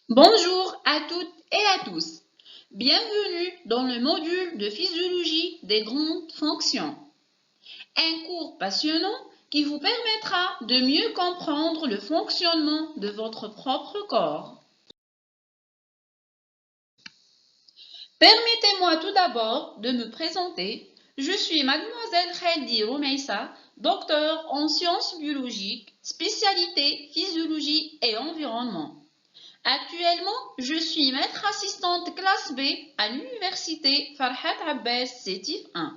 Bonjour à toutes et à tous. Bienvenue dans le module de physiologie des grandes fonctions. Un cours passionnant qui vous permettra de mieux comprendre le fonctionnement de votre propre corps. Permettez-moi tout d'abord de me présenter. Je suis mademoiselle Khaldi Roumeissa, docteur en sciences biologiques, spécialité physiologie et environnement. Actuellement, je suis maître assistante classe B à l'université Farhat Abbas Sétif 1.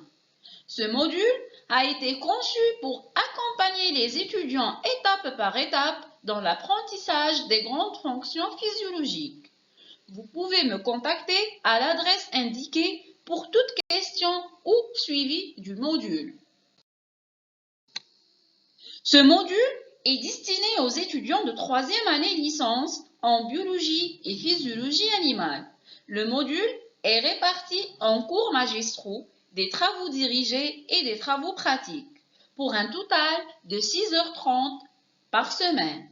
Ce module a été conçu pour accompagner les étudiants étape par étape dans l'apprentissage des grandes fonctions physiologiques. Vous pouvez me contacter à l'adresse indiquée pour toute question ou suivi du module. Ce module est destiné aux étudiants de 3e année licence en biologie et physiologie animale. Le module est réparti en cours magistraux, des travaux dirigés et des travaux pratiques, pour un total de 6h30 par semaine.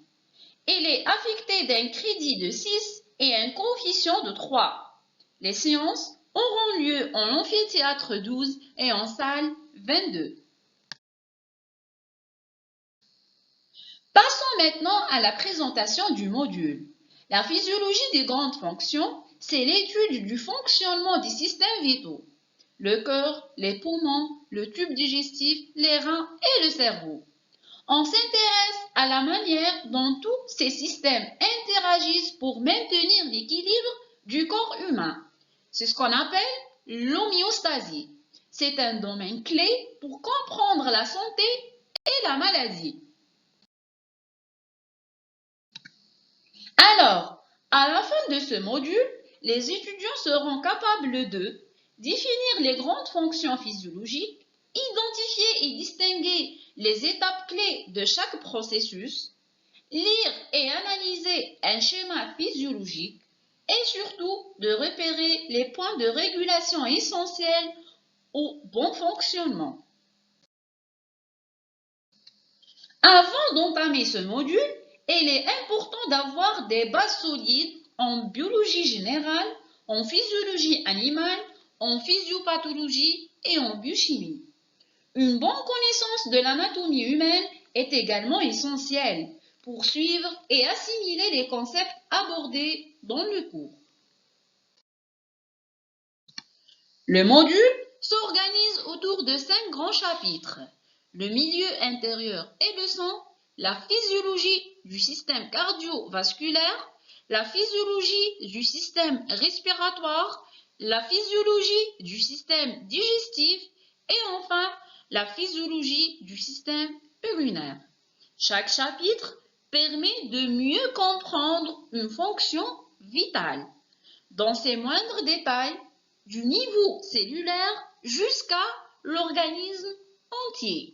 Il est affecté d'un crédit de 6 et un coefficient de 3. Les séances auront lieu en amphithéâtre 12 et en salle 22. Passons maintenant à la présentation du module. La physiologie des grandes fonctions, c'est l'étude du fonctionnement des systèmes vitaux. Le cœur, les poumons, le tube digestif, les reins et le cerveau. On s'intéresse à la manière dont tous ces systèmes interagissent pour maintenir l'équilibre du corps humain. C'est ce qu'on appelle l'homéostasie. C'est un domaine clé pour comprendre la santé et la maladie. Alors, à la fin de ce module, les étudiants seront capables de définir les grandes fonctions physiologiques, identifier et distinguer les étapes clés de chaque processus, lire et analyser un schéma physiologique et surtout de repérer les points de régulation essentiels au bon fonctionnement. Avant d'entamer ce module, il est important d'avoir des bases solides en biologie générale, en physiologie animale, en physiopathologie et en biochimie. Une bonne connaissance de l'anatomie humaine est également essentielle pour suivre et assimiler les concepts abordés dans le cours. Le module s'organise autour de 5 grands chapitres. Le milieu intérieur et le sang, la physiologie du système cardiovasculaire, la physiologie du système respiratoire, la physiologie du système digestif et enfin la physiologie du système urinaire. Chaque chapitre permet de mieux comprendre une fonction vitale. Dans ses moindres détails, du niveau cellulaire jusqu'à l'organisme entier.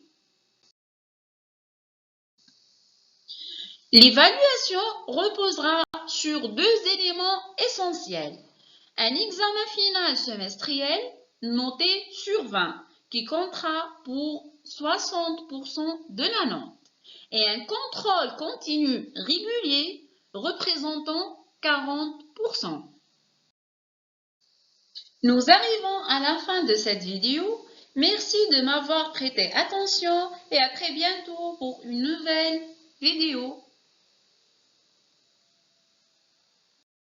L'évaluation reposera sur 2 éléments essentiels. Un examen final semestriel noté sur 20 qui comptera pour 60% de la note et un contrôle continu régulier représentant 40%. Nous arrivons à la fin de cette vidéo. Merci de m'avoir prêté attention et à très bientôt pour une nouvelle vidéo.